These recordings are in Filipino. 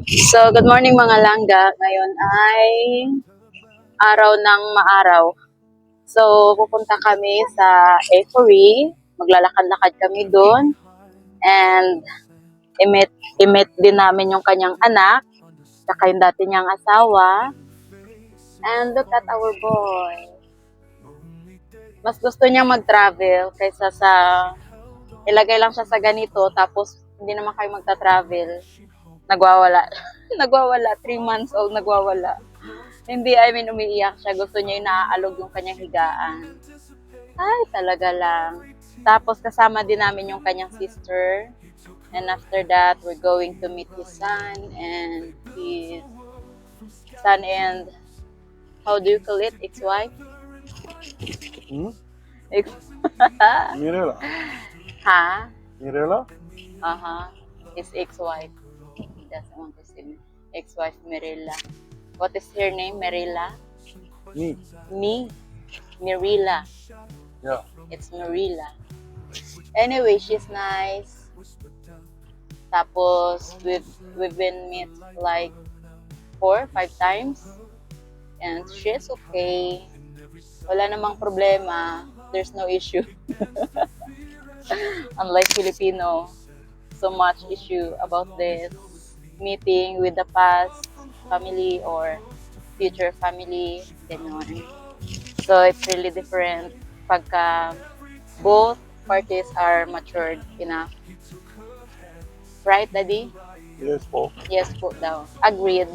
So, good morning mga langga. Ngayon ay araw ng maaraw. So, pupunta kami sa Euphory. Maglalakad-lakad kami doon. And imit, imit din namin yung kanyang anak, saka yung dati niyang asawa. And look at our boy. Mas gusto niya mag-travel kaysa sa ilagay lang siya sa ganito tapos hindi naman kayo magta-travel. Nagwawala. Nagwawala. 3 months old nagwawala. Hindi, I mean, umiiyak siya. Gusto niya yung naaalog yung kanyang higaan. Ay, talaga lang. Tapos kasama din namin yung kanyang sister. And after that, we're going to meet his son and how do you call it? Ex-wife? Ex Mirela. ha? Mirela? Uh-huh. His ex-wife. He doesn't want to see me. Ex-wife, Mirella. What is her name? Mirella? Me. Me? Mirella. Yeah. It's Mirella. Anyway, she's nice. Tapos, we've been meet like 4, 5 times. And she's okay. Wala namang problema. There's no issue. Unlike Filipino, so much issue about this meeting with the past family or future family. Ganon. So, it's really different pagka both parties are matured enough. Right, Daddy? Yes, po. Yes po daw. Agreed.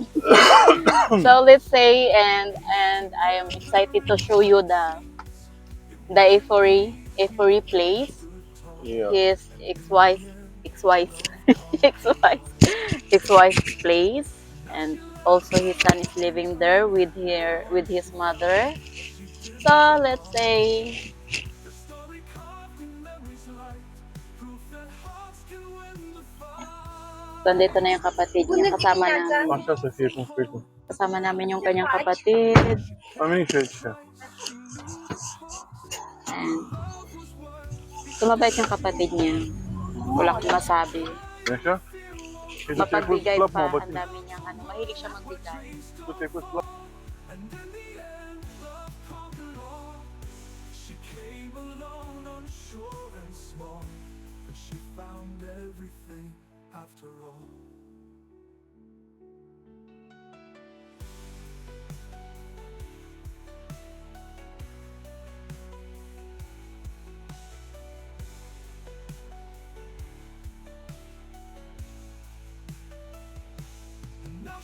So let's say and I am excited to show you the Euphory place. Yeah. His ex-wife ex-wife ex-wife place, and also his son is living there with his mother. So let's say nandito na yung kapatid niya kasama namin. Aşağı sesi yakın sürekli. Kasama namin yung kanyang kapatid. Amin şey işte. And tumabait yung kapatid niya. Wala akong masabi. Yaşa. Şey de Mapagbigay slap pa, muhabbeti. ang dami niyang mahilig siya magbigay. Bu tekrar slap.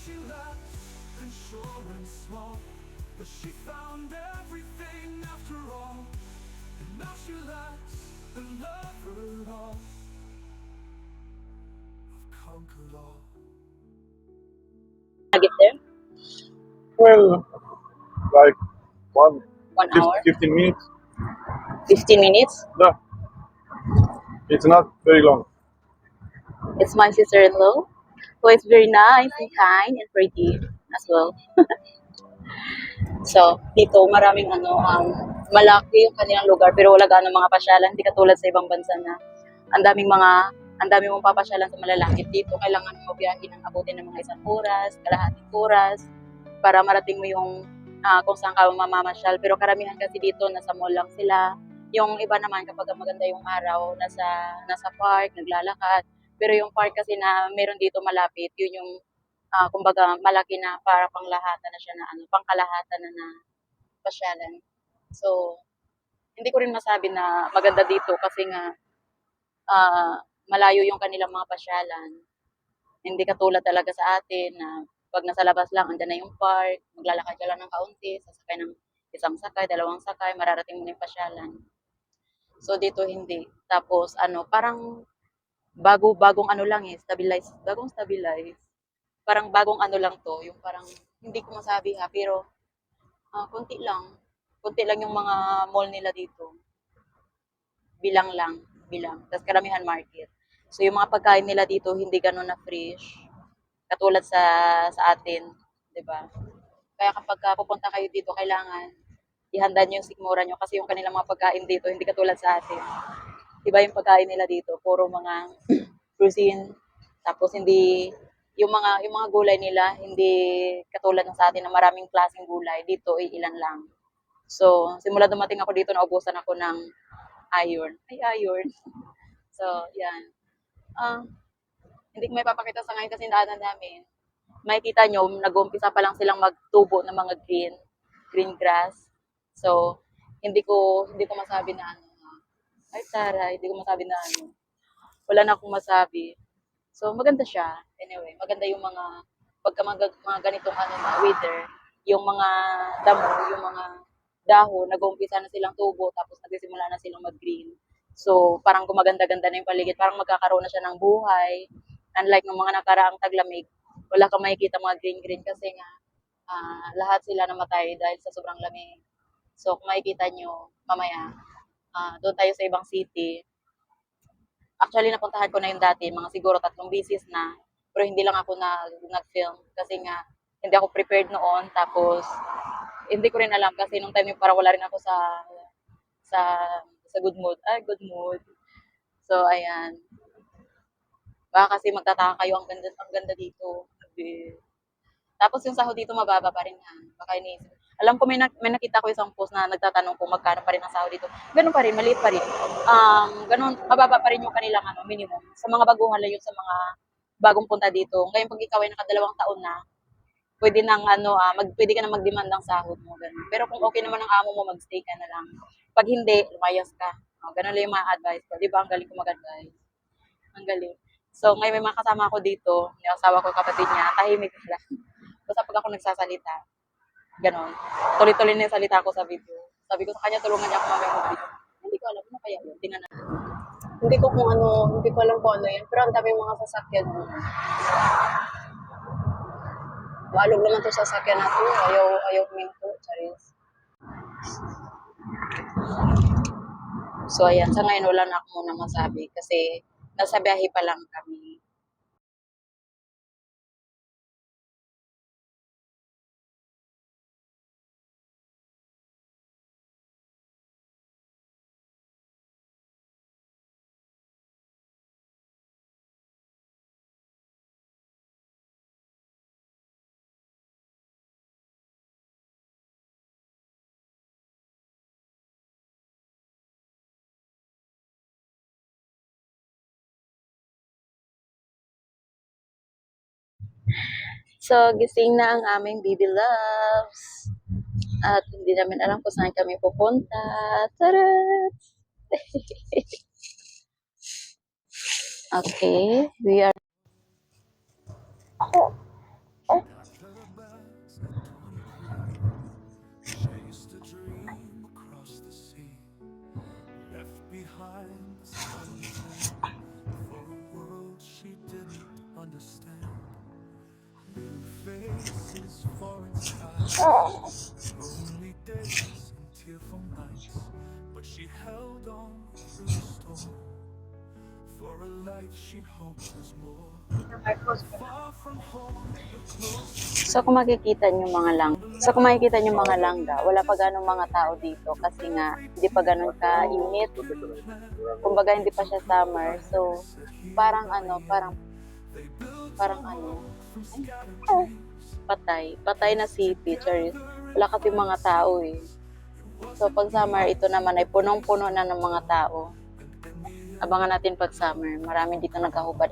She left insurance small, but she found everything after all. And now she lets the lover all. I've conquered all. Nagit there? Well, like one 1 hour? 15 minutes. 15 minutes? No. It's not very long. It's my sister-in-law, who is very nice and kind and pretty as well. So, dito maraming malaki yung kanilang lugar pero wala gaano mga pasyalan, hindi katulad sa ibang bansa na ang dami mong papasyalan sa malalapit. Dito kailangan mo biyahe ng abutin ng mga 1 oras, kalahating oras para marating mo yung kung saan ka mamamasyal. Pero karamihan kasi dito nasa mall lang sila. Yung iba naman kapag maganda yung araw, nasa park, naglalakad. Pero yung park kasi na meron dito malapit, yun yung kumbaga malaki na para panglahatan na siya na pangkalahatan na pasyalan. So, hindi ko rin masabi na maganda dito kasi nga malayo yung kanilang mga pasyalan. Hindi katulad talaga sa atin na pag nasa labas lang, andyan na yung park, maglalakad ka lang ng kaunti, sasakay ng isang sakay, dalawang sakay, mararating mo na yung pasyalan. So, dito hindi. Tapos, parang bagong lang bagong stabilize. Parang bagong lang to, yung parang, hindi ko masabi pero, konti lang. Konti lang yung mga mall nila dito. Bilang lang, bilang. Tapos karamihan market. So, yung mga pagkain nila dito, hindi ganun na fresh. Katulad sa atin, 'di ba? Kaya kapag pupunta kayo dito, kailangan ihanda niyo yung sikmura niyo kasi yung kanilang mga pagkain dito hindi katulad sa atin. Iba yung pagkain nila dito, puro mga cuisine, tapos hindi yung mga gulay nila hindi katulad ng sa atin na maraming klaseng gulay. Dito ay ilan lang. So, simula dumating ako dito, naubusan ako ng iron. Ay, iron. So, yan. Ah, hindi ko may papakita sa ngayon kasi daanan namin. Makikita nyo, nag-uumpisa pa lang silang magtubo ng mga green grass. So, hindi ko masabi na ano. Ay, Tara, hindi ko masabi na ano. Wala na akong masabi. So, maganda siya. Anyway, maganda yung pagka mga ganitong ano na, weather, yung mga damo, yung mga dahon, nag-uumpisa na silang tubo, tapos nagsisimula na silang mag-green. So, parang gumaganda-ganda na yung paligid. Parang magkakaroon na siya ng buhay. Unlike ng mga nakaraang taglamig, wala kang makikita mga green-green kasi nga, lahat sila namatay dahil sa sobrang lamig. So, kung makikita nyo, mamaya, doon tayo sa ibang city. Actually, napuntahan ko na yung dati, mga siguro 3 beses na. Pero hindi lang ako nag-film kasi nga, hindi ako prepared noon. Tapos, hindi ko rin alam kasi nung time yung parang wala rin ako sa sa good mood. Ay, good mood. So, ayan. Baka kasi magtataka kayo, ang ganda dito. Grabe. Tapos yung sahod dito mababa pa rin yan. Baka iniisip. Alam ko may nakita ko isang post na nagtatanong kung magkano pa rin ang sahod dito. Ganun pa rin, maliit pa rin. Ganun, mababa pa rin yung kanilang minimum. Sa mga baguhan lang yun sa mga bagong punta dito. Ngayon pag ikaw ay nakadalawang taon na, pwede nang pwede ka na mag-demand ng sahod mo. Ganun. Pero kung okay naman ang amo mo, magstay ka na lang. Pag hindi, lumayas ka. Ganun lang yung mga advice ko. Di ba? Ang galing ko mag-advise. Ang galing. So, ngayon may mga kasama ako dito. Yung asawa ko, kapatid niya, tahimik sila. Basta pag ako nagsasalita, ganon. Tuloy-tuloy na yung salita ko sa video. Sabi ko sa kanya, tulungan niya ako mamaya mag-video. Hindi ko alam ano kaya yun. Tingnan na. Hindi ko alam kung ano yan. Pero ang dami mga sasakyan mo. Maalog naman to sasakyan natin. Ayaw minto. Charis. So, ayan. Sa ngayon, wala na ako muna masabi. Kasi, nasa biyahe pa lang kami. So, gising na ang aming baby loves. At hindi namin alam kung saan kami pupunta. Tarat! Okay, we are... Chased a dream across the sea, left behind the sunset for a world she didn't understand. New faces, foreign skies, lonely days and tearful nights, but she held on through the storm for a life she hoped was more. Far from home, but close. So, kung makikita nyo mga langga, wala pa ganong mga tao dito kasi nga, hindi pa ganon ka-init. Kumbaga, hindi pa siya summer. So, parang patay na city, Charis. Wala kasi mga tao eh. So, pag summer, ito naman ay punong-puno na ng mga tao. Abangan natin pag summer. Marami dito nakahubad.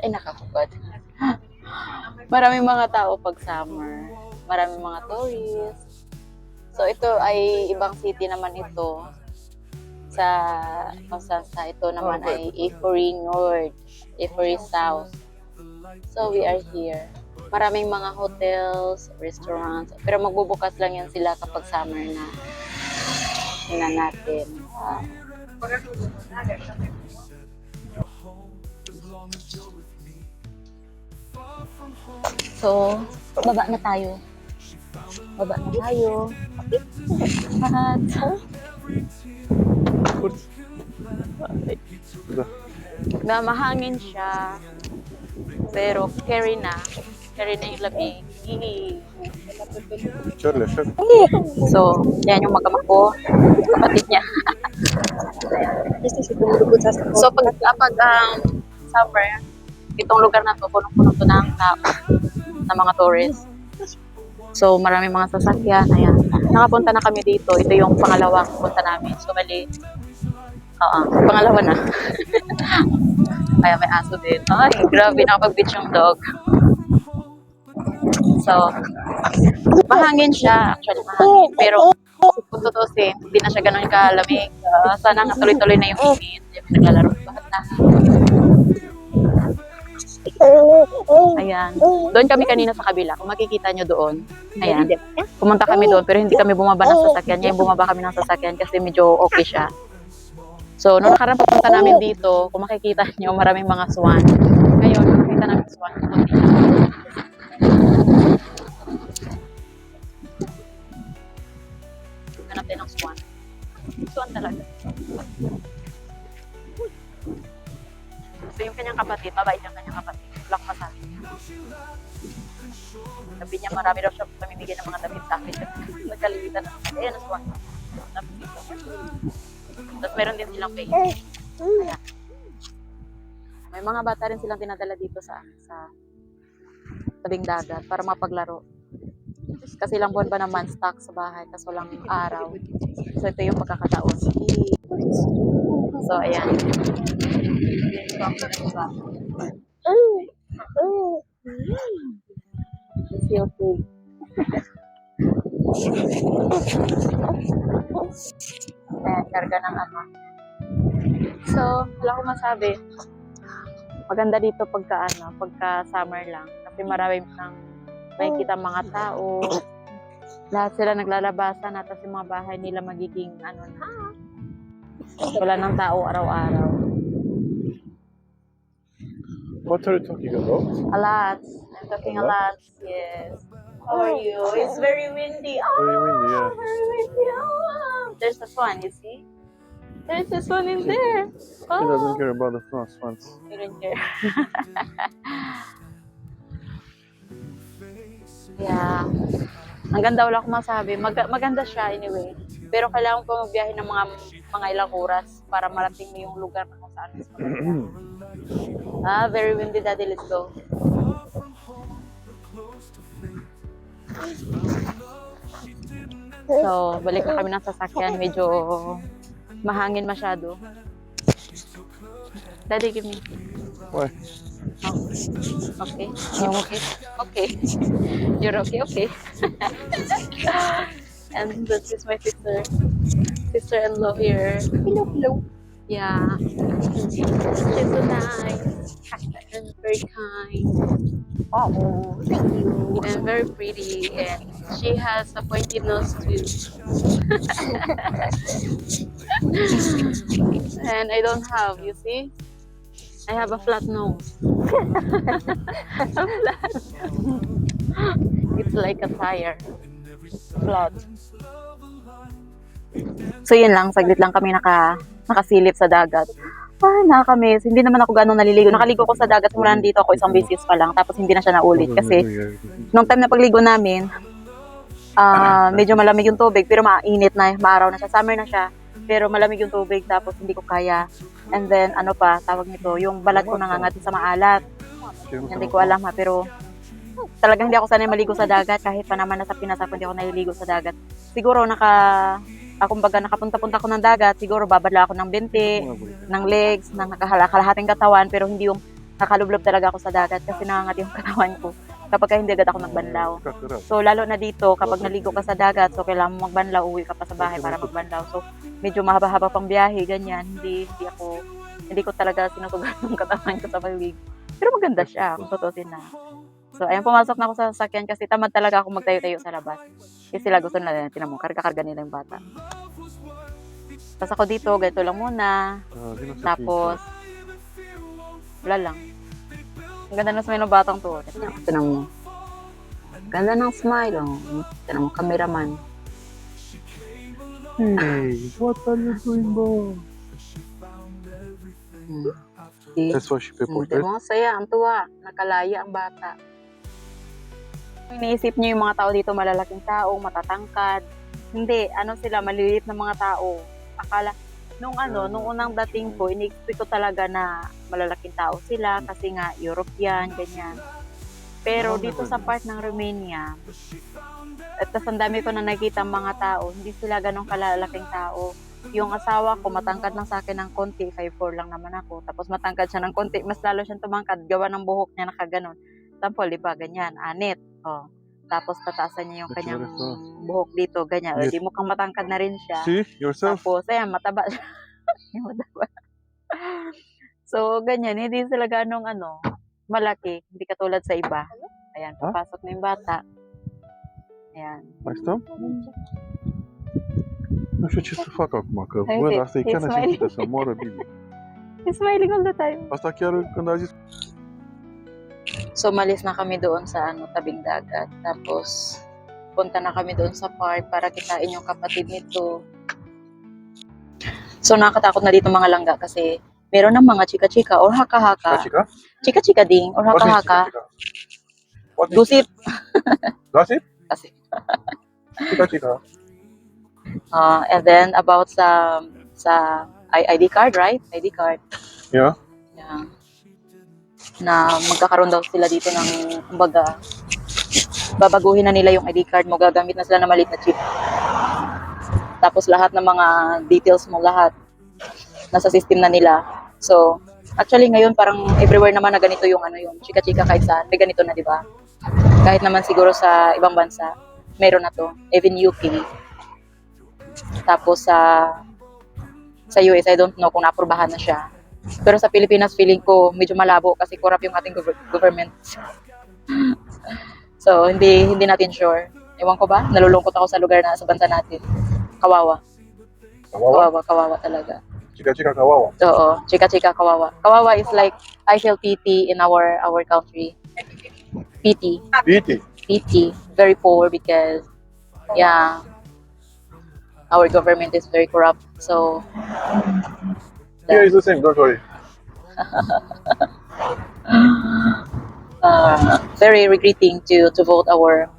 Maraming mga tao pag summer. Maraming mga tourists. So, ito ay ibang city naman ito. Sa Constanza, ito naman ay Euphoria North, Euphoria South. So, we are here. Maraming mga hotels, restaurants. Pero magbubukas lang yan sila kapag summer na. Tingnan natin. So, baba na tayo. At, na mahangin siya. Pero carry na yung lamig. Charlie, chef. So, yan yung magkama ko. Kapatid niya. So, pag summer, itong lugar na to, punong-puno to ng tao. na mga tourists. So, maraming mga sasakyan. Ayan. Nakapunta na kami dito. Ito yung pangalawang punta namin. So, bali, pangalawa na. Kaya may aso din. Ay, grabe, nakapag-beach yung dog. So, mahangin siya. Actually, mahangin. Pero, kung tutusin, hindi na siya ganun kalamig. Sana nga tuloy-tuloy na yung init. Naglalaro lahat. Ayan. Doon kami kanina sa kabila. Kung makikita nyo doon. Ayan. Pumunta kami doon pero hindi kami bumaba ng sasakyan. Ngayon bumaba kami ng sasakyan kasi medyo okay siya. So, nung nakaraan papunta namin dito, kung makikita nyo, maraming mga swan. Ngayon, nakita namin swan. Hanap tayo ng swan. Swan talaga. So, yung kanyang kapatid, mabait yung kanyang kapatid. Black Masa. Sabi niya, marami daw siya pamimigay ng mga damit sa akin. Nagkalimutan na. Ayan, naswan. Tapos meron din silang pay. Ayan. May mga bata rin silang dinadala dito sa tabing dagat para mapaglaro. Kasi ilang buwan ba naman stuck sa bahay tapos walang araw. So, ito yung pagkakataon. So, ayan. Feel good. Ayan, karga ng ano. So, wala akong masabi. Maganda dito pagka summer lang. Kasi marami nang makikita mga tao. Lahat sila naglalabasan at yung mga bahay nila magiging wala ng tao araw-araw. What are you talking about? A lot. I'm talking a lot. Yes. How are you? It's very windy. Oh, Very windy, yeah. very windy. Oh. There's the swan, you see? There's this one in there. He Oh. doesn't care about the swans. You don't care. Yeah. Ang ganda, wala akong masabi. Maganda siya anyway. Pero kailangan ko magbiyahe ng mga ilang oras para marating mo yung lugar na kung saan mas maganda. Very windy, Daddy. Let's go. So, balik na kami ng sasakyan. Medyo mahangin masyado. Daddy, give me. Why? Oh. Okay. You okay? Okay. You're okay? Okay. And this is my sister-in-law here. Hello, hello. Yeah. She's so nice. And very kind. Oh, thank you. And very pretty. And she has a pointy nose too. And I don't have, you see? I have a flat nose. A flat. It's like a tire. Flat. So yun lang, saglit lang kami nakasilip sa dagat. Nakakamiss. Hindi naman ako ganun naliligo. Nakaligo ko sa dagat mula nandito ako isang beses pa lang. Tapos hindi na siya naulit kasi nung time na pagligo namin, medyo malamig yung tubig pero mainit na, maaraw na siya. Summer na siya. Pero malamig yung tubig tapos hindi ko kaya. And then tawag nito, yung balat ko nangangati sa maalat. Hindi ko alam pero talagang hindi ako sanay maligo sa dagat kahit pa naman nasa Pinas ako hindi ako naliligo sa dagat. Siguro kumbaga nakapunta-punta ako ng dagat, siguro babadla ako ng bente, ng legs, ng kalahating katawan pero hindi yung nakalublob talaga ako sa dagat kasi nangangati yung katawan ko kapag hindi agad ako nagbanlaw. So lalo na dito kapag naligo ka sa dagat, so kailangan mo magbanlaw, uwi ka pa sa bahay para magbanlaw. So medyo mahaba-haba pang biyahe, ganyan. Hindi ko talaga sinusugan yung katawan ko sa pagligo. Pero maganda siya, kung tutusin na. So, ayan, pumasok na ako sa sasakyan kasi tamad talaga ako magtayo-tayo sa labas. Kasi sila gusto nila, tinan mo, karga-karga nila yung bata. Tapos ako dito, ganito lang muna. Tapos, wala lang. Ang ganda ng smile ng batang to. Tinan mo. Ganda ng smile, oh. Tinan mo, cameraman. Hey, what are you doing, bro? That's why she reported. Ang saya, ang tuwa. Nakalaya ang bata. Iniisip niyo yung mga tao dito, malalaking tao, matatangkad. Hindi, sila, maliliit na mga tao. Akala, nung unang dating ko, ini-expect ko talaga na malalaking tao sila kasi nga, European, ganyan. Pero dito sa part ng Romania, at tas ang dami ko na nakita mga tao, hindi sila ganong kalalaking tao. Yung asawa ko, matangkad lang sa akin ng konti, 5'4" lang naman ako. Tapos matangkad siya ng konti, mas lalo siyang tumangkad, gawa ng buhok niya nakaganon. Tampol, di ba, ganyan, anit. Oh. Tapos tataasan niya yung That's kanyang very fast. buhok dito, ganyan. O, Yes. di mukhang matangkad na rin siya. See yourself. Tapos, ayan, mataba siya. Yung mataba. So, ganyan, hindi sila ganong malaki. Hindi katulad sa iba. Ayan, Huh? papasok na yung bata. Ayan. Mai stăm? Nu știu ce să fac acum, că Hai, văd uite, asta e e chiar smiley. nesimțită, să moară bine. He's smiling all the time. Asta chiar când a zis So, malis na kami doon sa tabing dagat. Tapos, punta na kami doon sa park para kitain yung kapatid nito. So, nakakatakot na dito mga langga kasi meron ng mga chika-chika or haka-haka. Chica? Chika-chika ding or What means haka-haka. chica? What means Gusip. gossip? Kasi, Chica. and then, about sa ID card, right? ID card. Yeah. Yeah. Na magkakaroon daw sila dito ng, kumbaga, babaguhin na nila yung ID card mo, gagamit na sila ng maliit na chip. Tapos lahat ng mga details mo, lahat, nasa system na nila. So, actually ngayon parang everywhere naman na ganito yung yung chika-chika kahit saan, may ganito na, di ba? Kahit naman siguro sa ibang bansa, meron na to, even UK. Tapos sa US, I don't know kung naaprubahan na siya. Pero sa Pilipinas, feeling ko medyo malabo kasi corrupt yung ating government. So, hindi natin sure. Ewan ko ba? Nalulungkot ako sa lugar na sa bansa natin. Kawawa. Kawawa? Kawawa talaga. Chica, kawawa. Oo, chika-chika, kawawa. Kawawa is like, I feel pity in our country. Pity. Piti. Very poor because, yeah, our government is very corrupt. So, Here is the same, don't worry. very regretting to vote our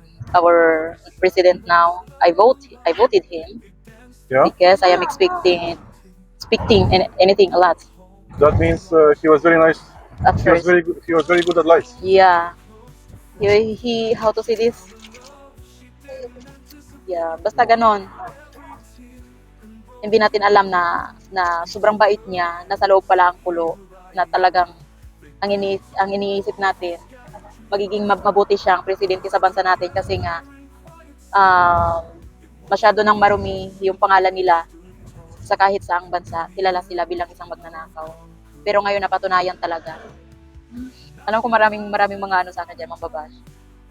president now. I voted him Yeah? because I am expecting anything a lot That means he was very nice. at He was first. very good. He was very good at lies. Yeah. He how to say this? Yeah, basta ganon. Hindi natin alam na sobrang bait niya, nasa loob pala ang kulo, na talagang ang iniisip natin, magiging mabuti siyang presidente sa bansa natin kasi nga masyado nang marumi yung pangalan nila sa kahit saang bansa. Kilala sila bilang isang magnanakaw. Pero ngayon napatunayan talaga. Alam ko maraming mga sa akin dyan, mambabash.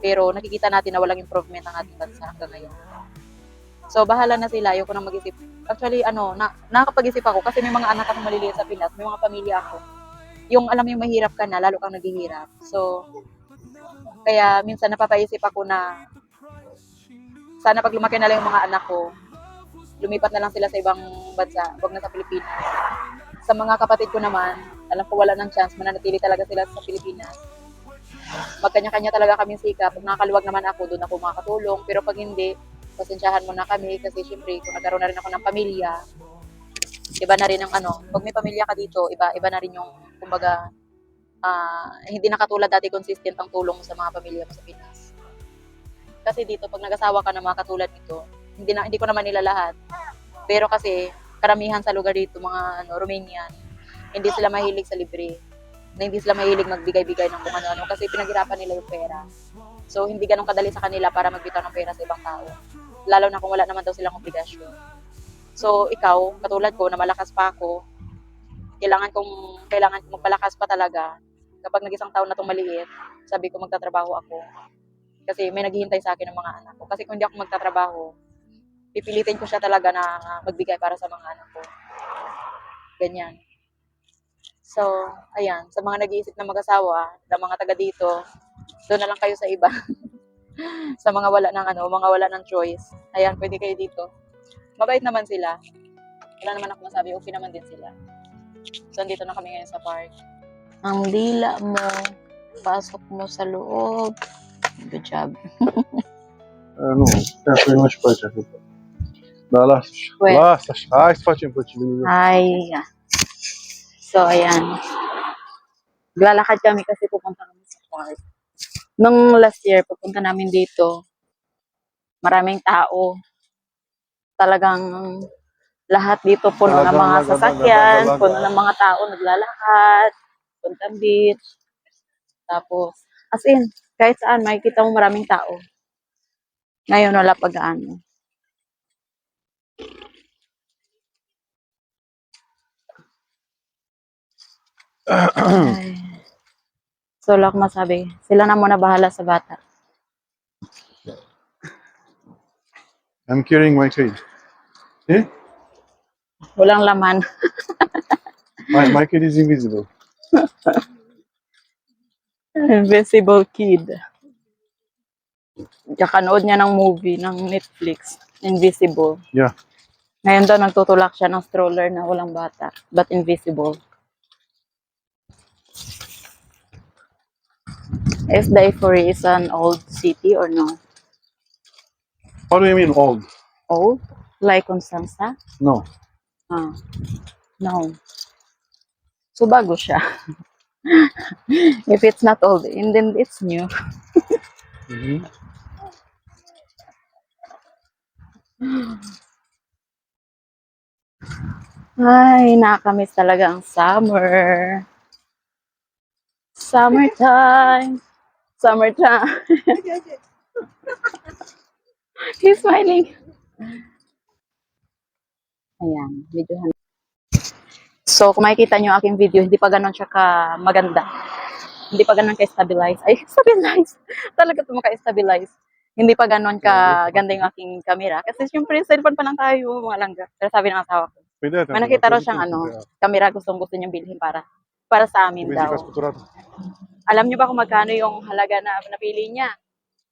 Pero nakikita natin na walang improvement ang ating bansa hanggang ngayon. So, bahala na sila. Ayoko nang mag-isip. Actually, nakakapag-isip ako kasi may mga anak akong maliliit sa Pinas. May mga pamilya ako. Yung alam yung mahirap ka na, lalo kang naghihirap. So, kaya minsan napapaisip ako na sana pag lumaki na lang yung mga anak ko, lumipat na lang sila sa ibang bansa, wag na sa Pilipinas. Sa mga kapatid ko naman, alam ko wala ng chance, mananatili talaga sila sa Pilipinas. Magkanya-kanya talaga kaming sikap. Pag nakakaluwag naman ako, doon ako makakatulong. Pero pag hindi, pasensyahan mo na kami kasi syempre kung nagkaroon na rin ako ng pamilya, iba na rin ang pag may pamilya ka dito, iba na rin yung kumbaga hindi na katulad dati consistent ang tulong mo sa mga pamilya mo sa Pinas. Kasi dito pag nag-asawa ka ng mga katulad nito, hindi ko naman nila lahat. Pero kasi karamihan sa lugar dito mga Romanian, hindi sila mahilig sa libre. Na hindi sila mahilig magbigay-bigay ng kung ano kasi pinaghirapan nila yung pera. So hindi ganun kadali sa kanila para magbitaw ng pera sa ibang tao. Lalo na kung wala naman daw silang obligasyon. So ikaw, katulad ko na malakas pa ako, kailangan kong magpalakas pa talaga. Kapag nag-isang taon na itong maliit, sabi ko magtatrabaho ako. Kasi may naghihintay sa akin ng mga anak ko. Kasi kung hindi ako magtatrabaho, pipilitin ko siya talaga na magbigay para sa mga anak ko. Ganyan. So, ayan, sa mga nag-iisip na mag-asawa, sa mga taga dito, doon na lang kayo sa iba. Sa mga wala ng choice. Ayan, pwede kayo dito. Mabait naman sila. Wala naman ako masabi, okay naman din sila. So, andito na kami ngayon sa park. Ang dila mo, pasok mo sa loob. Good job. Nu, trebuie să nu și pe aici. Da, lasă-și. Well. Lasă-și. Hai să facem pe cine. Ay. So, ayan. Lalakad kami kasi pupunta kami sa park. Nung last year, pagpunta namin dito, maraming tao. Talagang lahat dito puno ng Talagang mga sasakyan, laga. puno ng mga tao naglalakad, puntang beach. Tapos, as in, kahit saan, makikita mo maraming tao. Ngayon, wala pa gaano. Ay. So, wala akong masabi. Sila na muna bahala sa bata. I'm carrying my kid. See? Walang laman. My kid is invisible. Invisible Kid. Kakanood niya ng movie ng Netflix, Invisible. Yeah. Ngayon daw nagtutulak siya ng stroller na walang bata, but invisible. Is Daifurii is an old city or no? How do you mean old? Old? Like Constanza? No. Ah, no. So bago siya. If it's not old, and then it's new. Mhm. Ay, nakakamiss talaga ang summer. Summertime. Summertime. He's smiling. Ayan, videohan. So, kung makikita nyo yung aking video, hindi pa ganun siya ka maganda. Hindi pa ganun ka-stabilize. Ay, stabilize! Talaga ito maka-stabilize. Hindi pa ganun ka ganda yung aking camera. Kasi syempre, cellphone pa lang tayo, mga langga. Pero sabi ng asawa ko, may nakita raw siyang camera gustong gusto niyang bilhin para sa amin daw. Alam niyo ba kung magkano yung halaga na napili niya?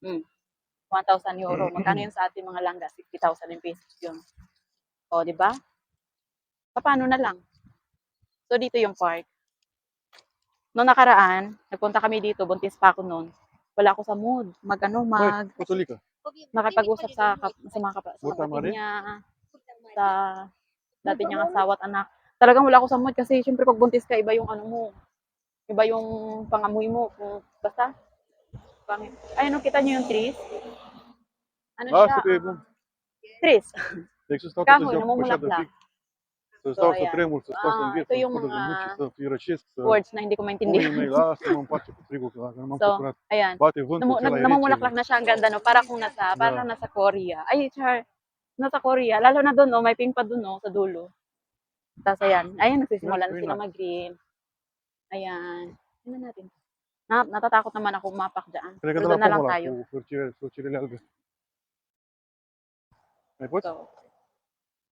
1,000 euro. Magkano yun sa ating mga langga? 60,000 pesos yun. O, di ba? Paano na lang? So, dito yung park. Noong nakaraan, nagpunta kami dito, buntis pa ako noon. Wala ako sa mood. Makipag-usap sa mga kapatid niya, sa dati niyang asawa at anak. Talagang wala ako sa mood kasi syempre pag buntis ka, iba yung ano mo. Iba yung pangamoy mo. Basta, ayun, kita niyo yung trees? Ano siya? Trees. Kahoy, namumulaklak. So, ayan. Ito yung mga words na hindi ko maintindihan. So, ayan. Namumulaklak na siya. Ang ganda, no? Parang nasa Korea. Ay, char. Nasa Korea. Lalo na doon, no? May pink pa doon, no? Sa dulo. Tapos, ayan. Ayan, nagsisimula na sila mag-green. Ayan. Tingnan natin. Natatakot naman ako umapak dyan. Pero doon na lang tayo. So,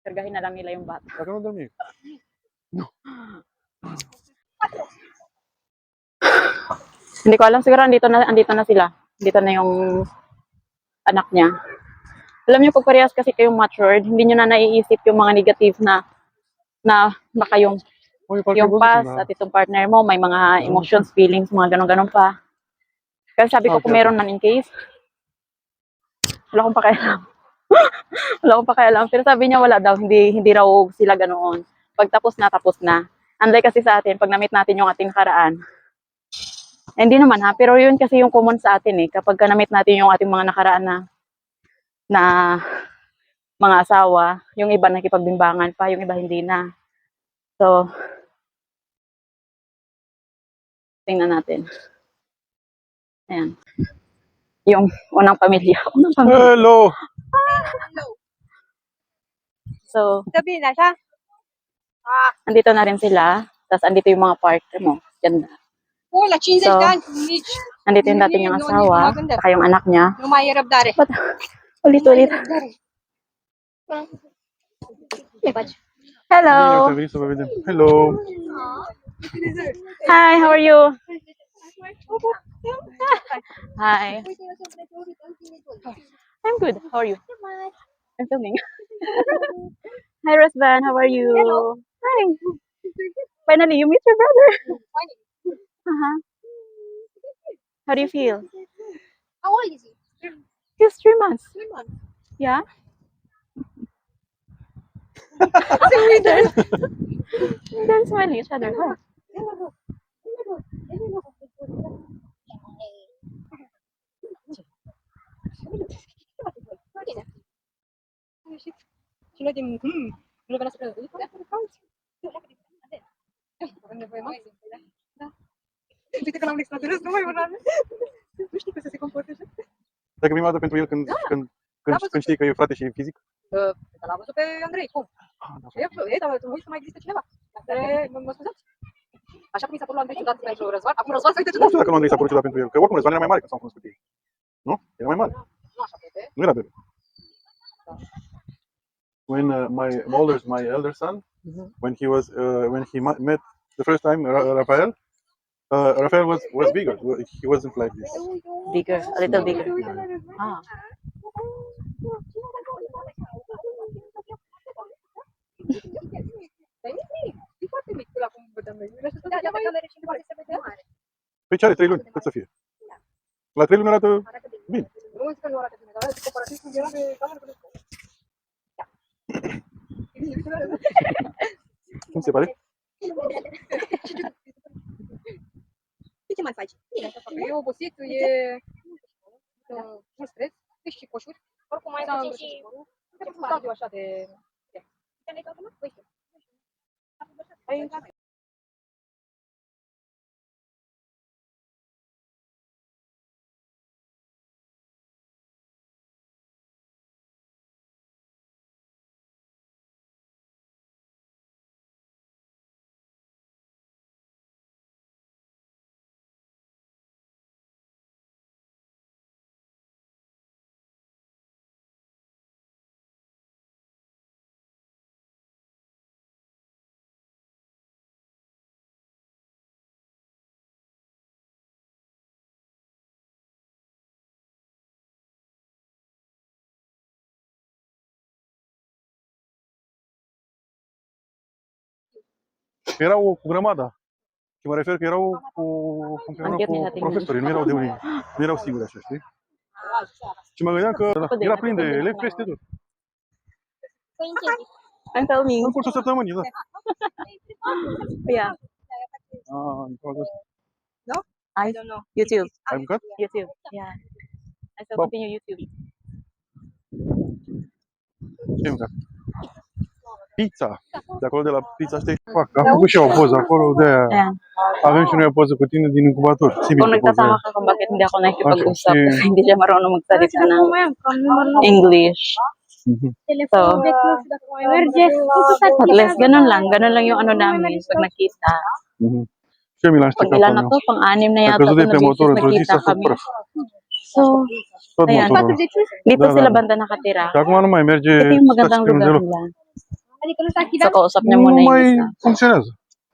kargahin na lang nila yung bata. Hindi ko alam, siguro andito na sila. Andito na yung anak niya. Alam niyo, pag parehas kasi kayong matured, hindi niyo na naiisip yung mga negative na baka yung past at itong partner mo, may mga emotions, feelings, mga ganun-ganun pa. Kasi sabi ko, kung meron man in case, wala akong pakialam. Wala akong pakialam. Pero sabi niya, wala daw, hindi raw sila ganoon. Pag tapos na. Unlike kasi sa atin, pag na-meet natin yung ating nakaraan, hindi naman ha, pero yun kasi yung common sa atin eh. Kapag na-meet natin yung ating mga nakaraan na mga asawa, yung iba nakipagbimbangan pa, yung iba hindi na. So, tingnan natin. Ayan. Yung unang pamilya. Hello! So, Gabi na siya. andito na rin sila. Tapos andito yung mga partner mo. Ganda. Wala, chinzel So, dan. Mich. Andito yung dati niyang asawa, saka yung anak niya. Numayarap dari. Ba't ulit-ulit? Hello! Hello! Hi, how are you? Hi. I'm good. How are you? I'm filming. Hi, Rosvan. How are you? Hello. Hi. Finally, you meet your brother. Uh-huh. How do you feel? How old is he? He's 3 months. 3 months. Yeah? They're smiling each other, huh? Și noi din... Nu vreau să cred. Da. Uite că l-am extraterestru, nu mai vorbeam. Nu știi cum să se comporte așa. Dacă prima dată pentru el când știi că e frate și e fizic? Dar l-am văzut pe Andrei, cum? Ei, dar tu uiți că mai există cineva. Mă scuzați? Așa cum mi s-a părut la Andrei ciudat pentru Răzvan, acum Răzvan se uită Nu ciudat. știu dacă lui Andrei s-a părut ciudat pentru el, că oricum Răzvan era mai mare când s-au cunoscut ei. Nu? Era mai mare. Nu așa, bebe. Nu era bebe. When my elder son, when he met the first time Rafael, Rafael was bigger. He wasn't like this. Bigger, a little bigger. Ah. E foarte mic la cum vedem noi. Da, de camere și poate se vede mare. Păi ce are 3 luni? Cât să fie? La 3 luni arată bine. Nu zic că nu arată bine, dar arată comparativ cum era de cameră cu descopă. Cum se pare? Ce mai faci? Bine, așa fac. E obosit, e mult stres, ești și coșuri. Oricum mai da și un stadiu așa de... Erau cu grămada. Și mă refer că erau cu profesorii, nu erau de unii. Nu erau singuri așa, știi? Și mă gândeam că era plin de elevi peste tot. I'm filming. În cursul săptămânii, da. Yeah. I don't know. YouTube. Ai mâncat? YouTube. Yeah. I shall Wow. continue YouTube. Ce ai mâncat? Pizza. De acolo de la pizza, știi? Fac. Am făcut și eu o poză acolo, de-aia Yeah. avem și noi o poză cu tine din incubator. Ții minte poza Conectata aia. ako kung bakit hindi ako nakikipag-usap Okay. kasi hindi siya marunong magsalita ng English. So, at least ganun lang yung ano namin pag nakita. Mhm. Și eu mi l-am Pag stricat ilan pe na to, pang-anim na Am yata căzut to de na pe beses motor într-o zi nakita s-a făcut kami. praf. So, Tot ayan. motorul. Dito Da, sila da. banda nakatira. Și acum nu mai merge Ito yung magandang touchscreen lugar deloc. nila. Adică nu s-a So, activat? kausap niya muna Nu yung mai isa. funcționează.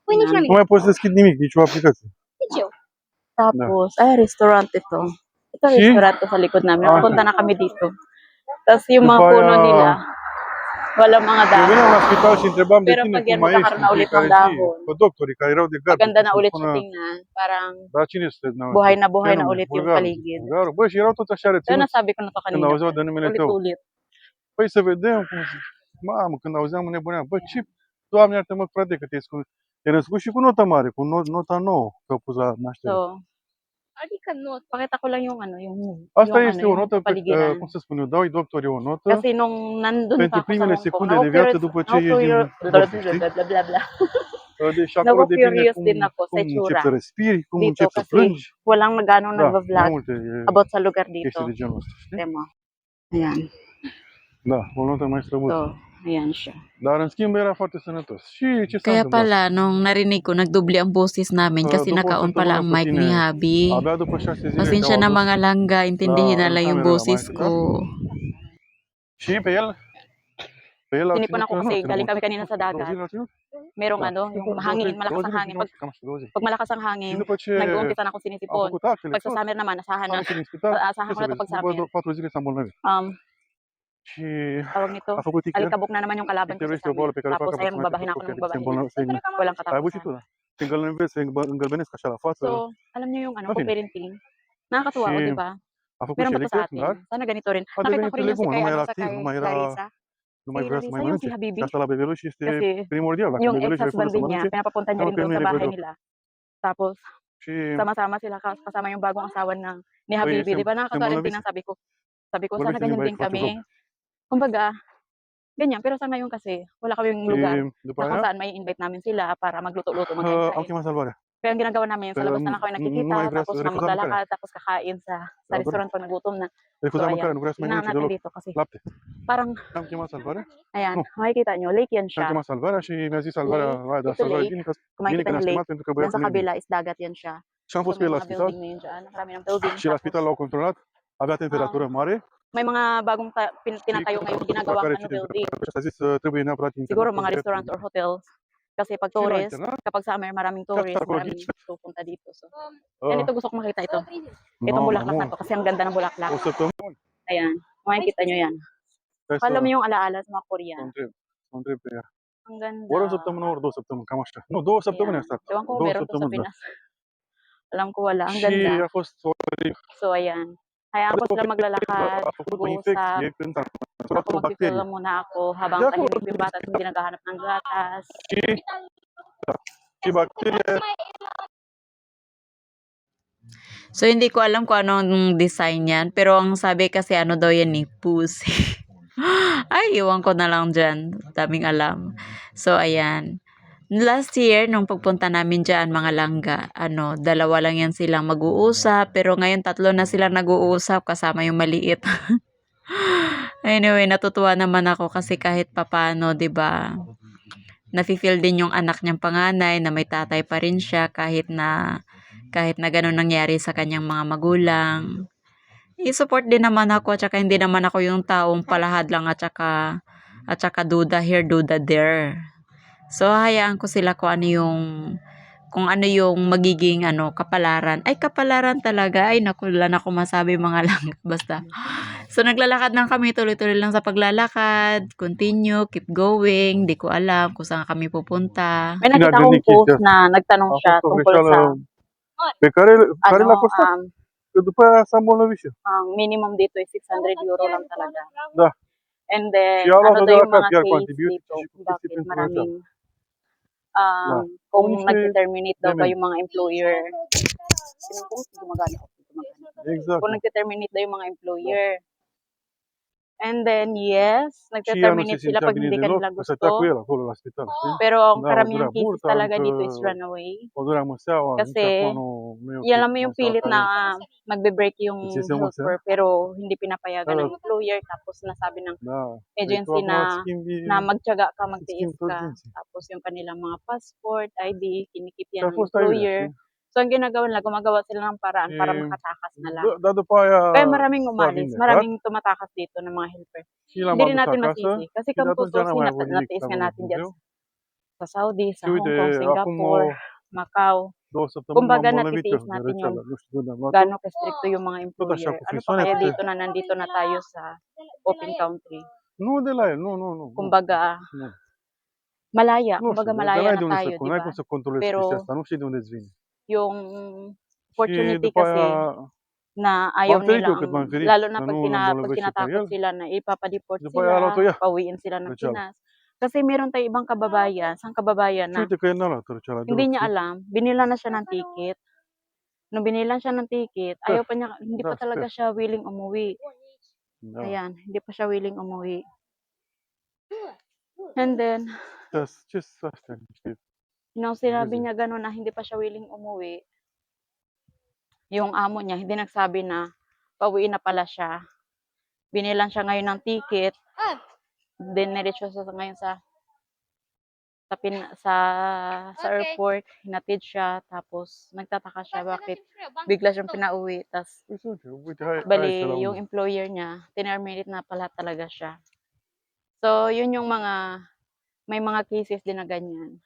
Păi nici la Nu mine. mai poți să deschid nimic, nici o aplicație. Nici eu. Tapos, ay, restaurant ito. Ito Si? restaurant to sa likod namin. Ah. Punta na kami dito. Tapos yung mga După puno aia- nila, walang mga Eu veneam dahon. la spital și întrebam de Pero tine pag cum yan, mai ești magkakaroon în na ulit ng fiecare zi, dahon. pe doctorii care erau de gardă. Maganda na să ulit spună, siya tingnan. Parang dar cine sunteți dumneavoastră? buhay na Ce nume? ulit yung Bulgarul. paligid. Bulgarul. Bă, și erau toți așa Kaya reținuți nasabi ko na to când kanina. auzeau de numele tău. Ulit-ulit. Păi să vedem cum zic. Mamă, când auzeam nebuneam. Bă, ce? Doamne, iartă-mă, frate, că te-ai născut și cu notă mare, cu nota 9, că au pus la naștere. So, Adică nu. pakita ko lang yung ano, yung Asta yung este ano, o notă, yung paligiran. cum să spun eu, dau doctorii o notă Kasi nung nandun pentru pa ako sa primele Hong Kong, secunde de viață după ce ieși din bla vârstă, știi? bla bla bla bla. Deci acolo depinde Naku-curious din ako sa cum itsura. începi să respiri, cum Dito începi să kasi plângi. walang magano Da, mai nag-vlog multe about sa lugar dito. chestii de genul ăsta, știi? Tema. Ayan. Da, o notă mai străbuță. So, ayan siya. Dar în schimb era foarte sănătos. Și ce s-a Kaya întâmplat? pala, nung narinig ko, nagdubli ang boses namin kasi După o naka-on pala ang săptămână cu mic tine, ni Habi. abia după 6 zile Pasensya te-au na adus mga langga, intindihin na lang yung camera la boses Maica. ko. Și pe el? Pe el l-au Tinipon ținut ako în kasi noapte, galing la kami kanina sa 2 dagat. zile l-au ținut? Merong Da. ano, yung hangin, malakas ang hangin. Cam așa, 2 zile. Pag malakas ang Și hangin, după ce nag-uumpisa na ako a sinisipon. făcut actele, Pag sa tot, summer naman, asahan a na. ieșit din spital, Asahan ce ko să na to vezi, pag după summer. 4 zile s-a îmbolnăvit. Și Tawag nito, a făcut icter. alikabok na naman yung kalaban ko Icterul sa este o boală summer. pe care o Tapos fac ayan, aproximativ babahin ako tot ng copii, se babahin. Ai avut și Walang tu, da? katapusan. Se îngălbenesc, îngălbenesc așa la față. So, alam niyo yung ano, În fine. co-parenting. Nakakatuwa, Și o, di ba? a făcut Meron și ba to sa electric, atin? dar Sana ganito rin. a Nakita devenit ko rin yung si legumă, nu kay, mai ano, era sa activ, kay nu mai era, Larissa. nu mai Si vrea să mai Larissa, yung si mănânce. Habibi. Și asta la bebeluș este Kasi primordial. Dacă yung bebeluș refuză ex-husband să din niya, mănânce, pinapapunta niya rin înseamnă că doon nu e sa bahay nevoie de nila. Tapos, Și sama-sama sila kasama yung bagong asawa ni păi Habibi. se Di ba nakakatuwa rin îmbolnăvise. din ang sabi ko Sabi ko, Vorbim sana să limba ganyan ei din că face job. kami. Kumbaga, ganyan. Pero sa ngayon kasi, wala kaming lugar Și după na kung aia saan may invite namin sila para magluto-luto, am magkain-kain. chemat salvarea. Kaya ang ginagawa namin, sa Că labas na lang kami nu mai nagkikita, vrea tapos să na refuza mâncarea. maglalakad, tapos kakain sa Adoră. restaurant pag nagutom na. So, Refuza mâncarea, ayan. nu vrea să mai Tingnan mănânce natin deloc dito kasi lapte. parang, Am chemat salvarea. ayan, Nu. makikita nyo, lake yan Am siya. chemat salvarea și mi-a zis salvarea aia de la Ito salvare lake. Ghinica, Kung makikita Ghinica nyo ne-a lake, chemat pentru că dyan băiatul sa nu e bine. kabila is dagat yan siya. Și am fost So, cu el may la mga spital building ngayon dyan. Marami ng building. și la spital Tapos, l-au controlat, avea temperatură mare may mga bagong și tinatayo ngayon ginagawang care ano, ce building. temperatură și a zis trebuie neapărat internat. Siguro mga restaurants or hotels. Kasi pag Și la tourist, internat, kapag summer, maraming chiar tourist, acolo maraming ghici. pupunta dito. So, yan, ito gusto ko makita ito. Nu, Itong mai bulaklak na mult. to kasi ang ganda ng bulaklak. O săptămână. Ayan, makikita nyo yan. Stai Akala mo să yung alaala sa mga o Korean. întreb. Să o întreb pe ea. Ang ganda. Ori o săptămână, ori 2 săptămâni, cam așa. Nu, 2 săptămâni a Ayan. stat. Ewan ko 2 meron to sa săptămâni, da. Pinas. Alam ko wala. Ang Și ganda. a fost o So, ayan. Hayaan ko sila maglalakad, a făcut o mag-uusap. infecție când a curat Ako o bacterie. magpifill muna ako habang De acolo, tahimik yung bata at hindi naghahanap ng gatas. Și bacterie, So, hindi ko alam kung anong design yan. Pero ang sabi kasi ano daw yan eh, pussy. Ay, iwan ko na lang dyan. Daming alam. So, ayan. Last year, nung pagpunta namin dyan, mga langga, dalawa lang yan silang mag-uusap. Pero ngayon, 3 na silang nag-uusap kasama yung maliit. Anyway, natutuwa naman ako kasi kahit papano, 'di ba? Nafi-feel din yung anak niyang panganay na may tatay pa rin siya kahit na gano'n nangyari sa kanyang mga magulang. I-support din naman ako at saka hindi naman ako yung taong palahad lang at saka duda here, duda there. So, hayaan ko sila kung ano yung magiging kapalaran. Ay, kapalaran talaga. Ay, naku, wala na akong masabi mga lang. Basta. So, naglalakad lang kami. Tuloy-tuloy lang sa paglalakad. Continue, keep going. Di ko alam kung saan kami pupunta. May nakita Ginagaling akong post chestia. na nagtanong a siya fost o tungkol sa greșeală pe care l-a costat. Că după aia s-a îmbolnăvit și el. ang minimum dito is 600 euro lang talaga. Da. And then, Și a luat-o ano de daw la yung cap, mga chiar cu case antibiotice dito? și cu chestii Bakit pentru maraming, Da. kung Niște nag-terminate daw ba demenți. yung mga employer? Sinong post? Gumagana. Exact. Kung nag-terminate daw yung mga employer. And then, yes, Și ea nu se nag-terminate sila simțea pag bine hindi deloc, kanila că stătea cu gusto. el acolo la spital, știi? Pero ang Da, o karamihan durea cases burta, talaga încă dito is runaway. o durea măseaua, nici Kasi, acum nu e ok. Yan mo yung Măseaua pilit care na magbe-break yung Îți iese măsea? helper pero hindi pinapayagan Da, ng employer tapos nasabi ng Da. Păi tu agency acum îți na schimbi, magtiyaga ka, îți magtiis schimbi toți ka. dinții. Tapos yung kanilang mga passport, ID, kinikip Și yan a ng fost aiurea, employer. știi? So, ang ginagawa nila, gumagawa sila ng paraan Și, para makatakas na lang. dar după aia Kaya maraming s-a umalis, vindecat maraming tumatakas dito ng mga helper. și l-am Hindi rin adus natin acasă masisi. Kasi și de kung atunci n-am tutusin, mai avut nimic, natiis nga slavă lui natin dyan Dumnezeu. sa Saudi, sa Și Hong uite, Kong, acum Singapore, Macau. 2 săptămâni m-am Kumbaga îmbolnăvit eu natitiis de natin yung răceală. Nu știu de unde am luat-o. gaano ka-stricto yung mga Tot așa employer. cu Ano pa frisoane, kaya cu dito na nandito na tayo sa open country? Nu de la el, nu. Kumbaga, Nu. malaya. Nu știu, Kumbaga dar malaya n-ai na de unde tayo, să, di n-ai ba? cum să controlezi Pero chestia asta, nu știi de unde îți vine. yung Și opportunity după kasi aia na ayaw m-am ferit eu nilang, cât m-am ferit lalo na să pag, nu îl pag îmbolnăvește pe tinatakot el. sila na ipapadeport După aia a sila, luat-o ea, pauwiin sila ng răceală. Pinas. Kasi meron tayo ibang kababayan, isang kababayan Și na uite că el n-a luat răceala hindi deloc, niya știi? alam, binila na siya ng ticket. Nung binilan siya ng ticket, Sper. ayaw pa niya, hindi Da, pa talaga sper. siya willing umuwi. Da. Ayan, hindi pa siya willing umuwi. And then, Ce sunt astea niște... nung sinabi Busy. niya gano'n na hindi pa siya willing umuwi, yung amo niya, hindi nagsabi na pauwiin na pala siya. Binilan siya ngayon ng ticket, diniretso siya ngayon sa airport, hinatid siya, tapos nagtataka siya bakit bigla siyang pinauwi. Tapos, Păi să uite, hai să bali, la yung unde. employer niya, tinerminate na pala talaga siya. So, yun yung may mga cases din na ganyan,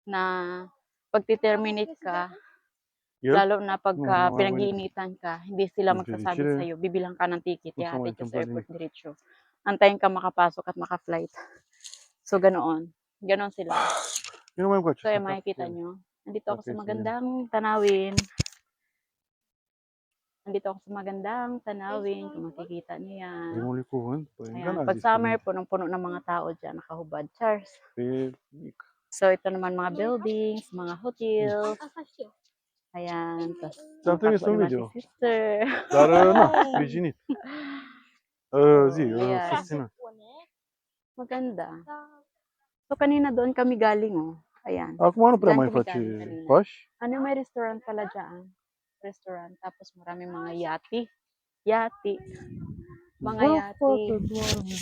na pag terminate ka, El? lalo na Nu, pagka nu am venit. pinag-iinitan ka, hindi sila Din magsasabi fericire, sa'yo, bibilang ka ng ticket, nu s-a mai ihatid ka sa întâmplat airport nimic. diretso. Antayin ka makapasok at maka-flight. So, ganoon. Ganon sila. Eu nu mai încoace. So, să ayan, fac makikita el. nyo. Nandito ako Dacă sa e să magandang tanawin. Nandito ako sa magandang tanawin. Kung makikita nyo yan. Primului cuvânt, păi încă Ayan. n-a Pag zis nimic. summer, punong-puno ng mga tao dyan. Nakahubad. Charles. E mic. So, ito naman mga buildings, mga hotels. Ayan. Tapos, Ți-am trimis takbo un naman si video. sister. Dar, na, sprijinit. Ayan. 69. Maganda. So, kanina doon kami galing, oh. Ayan. Ah, cum ano prea Diyan mai kami face galing kanina. pași? Ano, may restaurant pala dyan. Restaurant. Tapos maraming mga yati. Yati. Mga Ba, yati. fata, doarme.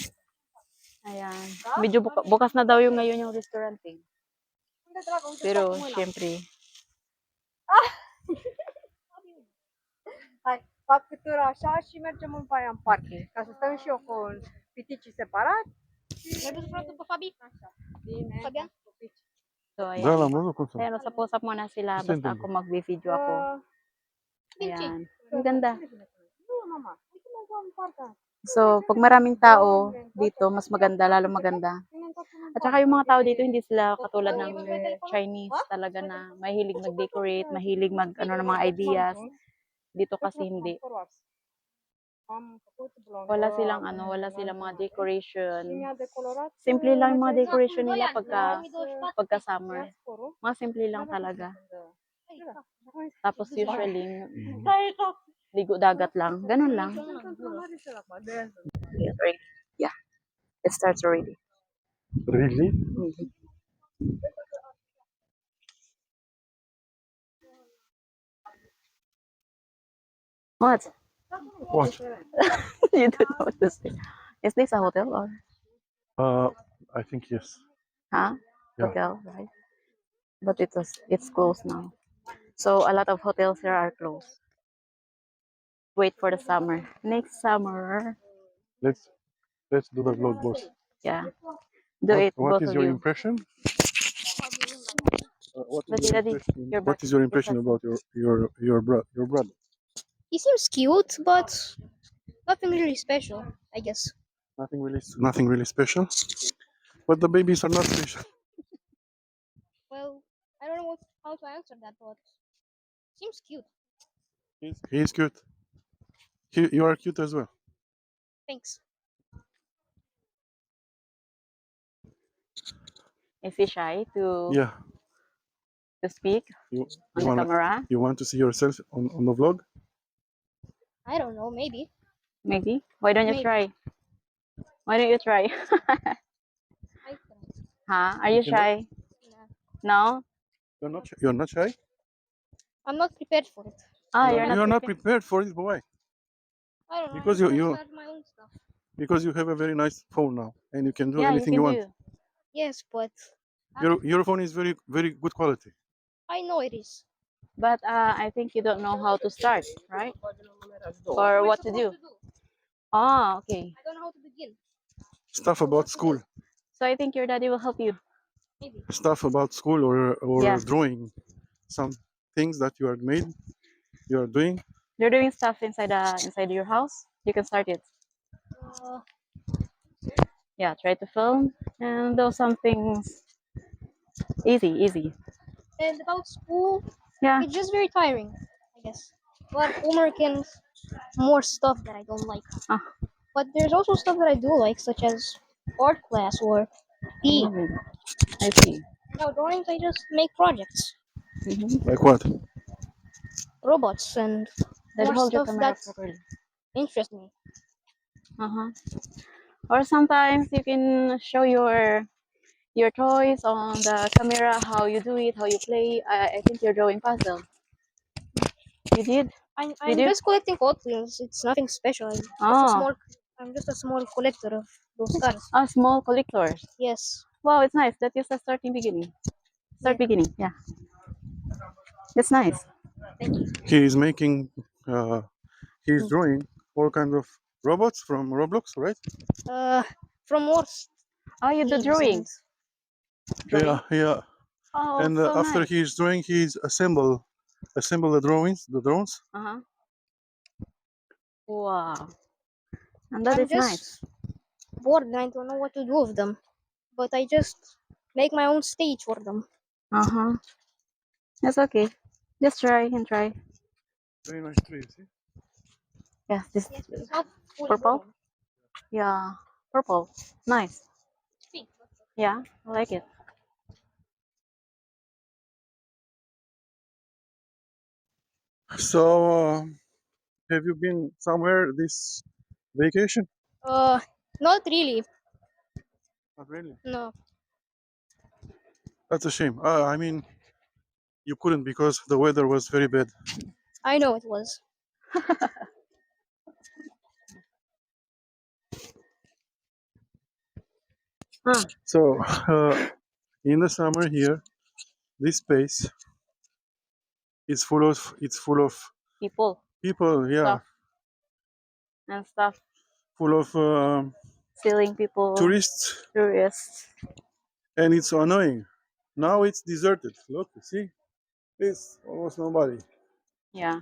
Ayan. Medyo bukas na daw yung ngayon yung restaurant, eh. Pero, syempre, Hai, fac câtăra așa și mergem în baia în parking. Ca să stăm și eu cu piticii separat. Ne duci vreodată pe Fabi? Așa. Bine. Fabian? so, Da, ayan. l-am văzut cum să. Ayan, usap-usap muna sila. Kasi Basta doon. ako mag-video ako. Vinci. Ayan. Ang ganda. Nu, mama. Uite, mă, în partea. So, pag maraming tao dito, mas maganda, lalo maganda. At saka yung mga tao dito, hindi sila katulad ng Chinese talaga na mahilig mag-decorate, mahilig mag, ano, ng mga ideas. Dito kasi hindi. Am făcut blondă. Wala silang, ano, wala silang mga decoration. Și mi-a decolorat. Simple lang yung mga decoration nila pagka summer. Mga simple lang talaga. Tapos usually, ligo dagat lang. Ganun lang. Yeah, it starts already. Really? What? What? You don't know what to say. Is this a hotel or? I think yes. Huh? Yeah. Hotel, right? But it's closed now. So a lot of hotels here are closed. Wait for the summer. Next summer, Let's do the vlog, boss. yeah. Do it, What both is of your you. impression? Daddy, Daddy, your What back. is your impression Your about your brother? He seems cute, but nothing really special, I guess. Nothing really special. But the babies are not special. Well, I don't know how to answer that, but seems cute. He's cute. You are cute as well. Thanks. Is he shy to Yeah. speak You on the wanna camera? you want to see yourself on the vlog? I don't know, maybe. Maybe. Why don't you Maybe. try? Why don't you try? I don't. Huh? Are you You know? shy? No? You're not shy? I'm not prepared for it. Ah, you're not. You're not prepared for it, why? I don't know. Because I'm just you- gonna start my own stuff. Because you have a very nice phone now and you can do Yeah, you anything can you want. do. Yes, but Your phone is very very good quality. I know it is. But I think you don't know how to start, right? Or What am I what to do. supposed Oh, okay. I don't know how to begin. Stuff about school. So I think your daddy will help you. Maybe. Stuff about school or Yeah. drawing. Some things that you are doing. You're doing stuff inside your house. You can start it. Uh, Yeah, try to film and do some things. Easy. and about school, Yeah. it's just very tiring, I guess. A lot of homework and more stuff that I don't like. Ah. But there's also stuff that I do like, such as art class or PE. I see. Now, drawings, I just make projects, Like what? robots, and Then more hold your stuff camera that properly. interest me. Or sometimes you can show your toys on the camera, how you do it, how you play. I think you're drawing puzzle. You did? I'm do? just collecting Hot Wheels. It's nothing special. Oh, I'm just a small collector of those cars. a small collector. Yes. Wow, it's nice. That is a starting beginning. Start beginning, yeah. That's nice. He is making he's drawing all kinds of robots from Roblox, right? From more Oh, you do games drawing. Yeah, yeah. Oh, And so after nice. he's drawing, he's assemble the drones. Wow. And that I'm is just nice. bored and I don't know what to do with them. But I just make my own stage for them. That's okay. Just try and try. Very nice tree, see? Yeah, this Yes, but it's not fully Purple? grown. yeah, purple. Nice. It's pink. Yeah, I like it. So, have you been somewhere this vacation? Not really. Not really. No. That's a shame. I mean, you couldn't because the weather was very bad. I know it was. Huh. So, in the summer here, this space is full of People, people. Yeah, stuff, and stuff. full of Stealing people, tourists, tourists. and it's so annoying. Now it's deserted. Look, see, it's almost nobody. Yeah.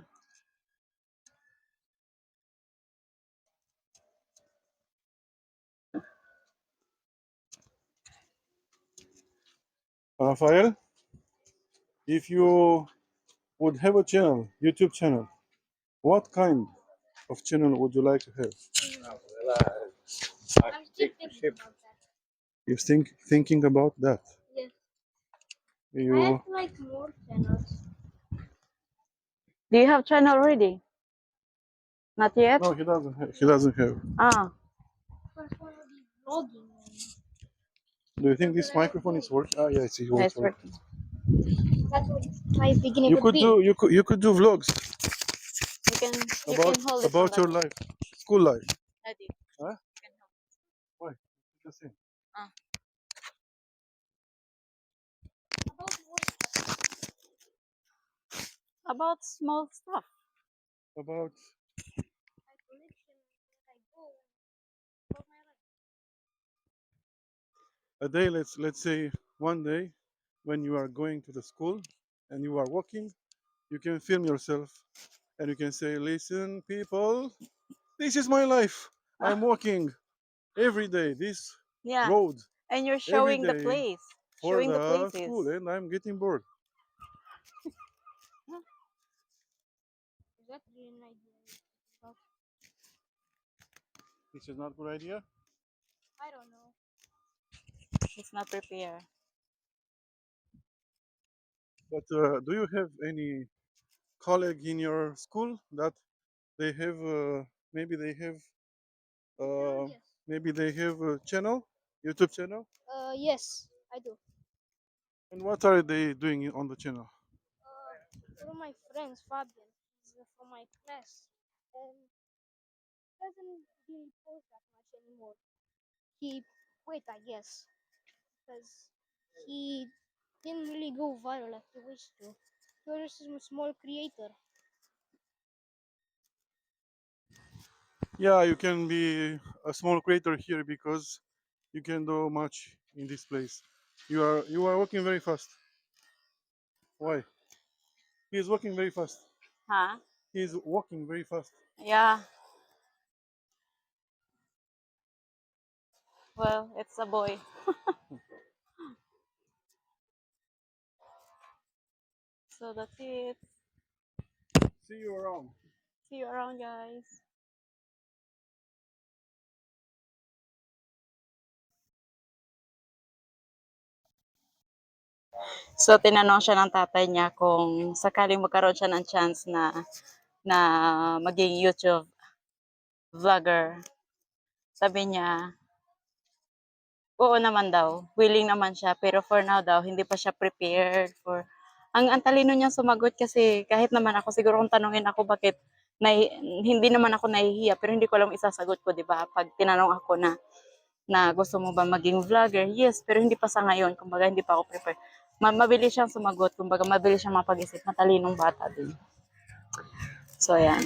Rafael, if you would have a channel, YouTube channel, what kind of channel would you like to have? I'm still thinking about that. You thinking about that? Yes. I You have like more channels. Do you have channel already? Not yet? no, he doesn't. He doesn't have. Ah, First one will be vlogging. Do you think this microphone is working? Ah, yeah, it yeah, works. it's working. That's what my beginning You would could be. do you could do vlogs You about can hold it on your that. life, school life. Daddy, Huh? you can hold. Why? Just say. Ah. About what? About small stuff. About My collection, where I go, about my life. a day. Let's say one day when you are going to the school and you are walking, you can film yourself and you can say, "Listen, people, this is my life. I'm walking every day this Yeah. road And you're every showing the day place. for Showing the the places. school, and I'm getting bored." Is that really an idea? About, This is not a good idea. I don't know. She's not prepared. But do you have any colleague in your school that they have maybe they have uh, Yes. maybe they have a channel, YouTube channel? Yes, I do. And what are they doing on the channel? One of my friends, Fabian, he's from my class, and doesn't really post that much anymore. He quit, I guess, because he didn't really go viral like he wished to. He was just a small creator. Yeah, you can be a small creator here because you can do much in this place. You are working very fast. Why? He is working very fast. Huh? He is walking very fast. Yeah. Well, it's a boy. So that's it. See you around. See you around, guys. So, tinanong siya ng tatay niya kung sakaling magkaroon siya ng chance na maging YouTube vlogger. Sabi niya, oo naman daw, willing naman siya, pero for now daw, hindi pa siya prepared for... Ang talino niya sumagot kasi kahit naman ako, siguro kung tanungin ako bakit hindi naman ako nahihiya, pero hindi ko alam isasagot ko, di ba? Pag tinanong ako na gusto mo ba maging vlogger? Yes, pero hindi pa sa ngayon. Kumbaga, hindi pa ako prepared. Mabilis siyang sumagot. Kumbaga, mabilis siyang mapag-isip. Matalinong bata din. So, ayan.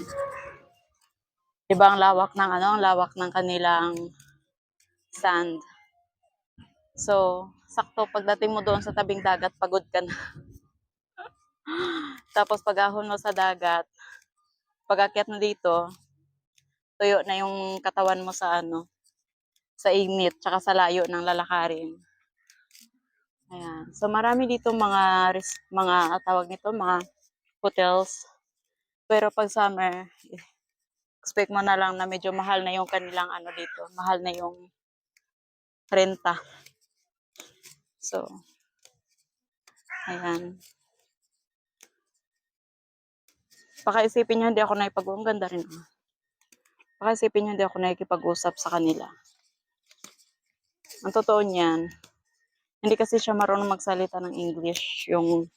Diba ang lawak ng ang lawak ng kanilang sand. So, sakto pagdating mo doon sa tabing dagat, pagod ka na. Tapos pag-ahon mo sa dagat, pag-akyat mo dito, tuyo na yung katawan mo sa init, tsaka sa layo ng lalakarin. Ayan. So, marami dito mga tawag nito, mga hotels. Pero pag summer, expect mo na lang na medyo mahal na yung kanilang dito. Mahal na yung renta. So, ayan. Baka isipin nyo, hindi ako naipag-uong ganda rin. Baka isipin niyo hindi ako nakikipag-usap sa kanila. Ang totoo niyan, hindi kasi siya marunong magsalita ng English, yung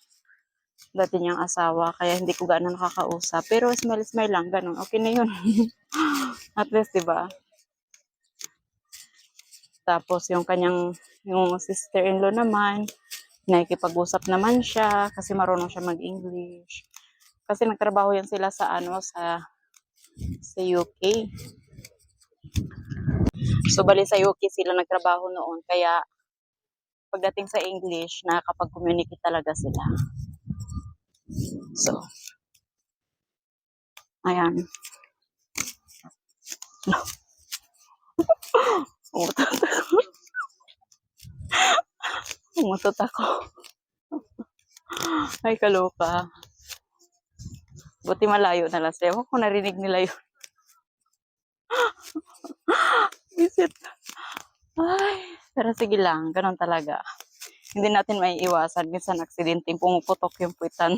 dati niyang asawa, kaya hindi ko gaano nakakausap. Pero smile-smile lang, ganun. Okay na yun. At least, di ba? Tapos yung sister-in-law naman, nakikipag-usap naman siya kasi marunong siya mag-English. Kasi nagtrabaho yan sila sa sa UK. So bali sa UK sila nagtrabaho noon, kaya pagdating sa English, nakakapag-communicate talaga sila. So, ayan. Umutot ako. Umutot ako. Ay, kaloka. Buti malayo na lang sila. Ewan ko narinig nila yun. Visit. Ay, pero sige lang. Ganun talaga. Hindi natin may iwasan. Minsan aksidente, pumuputok yung puwitan.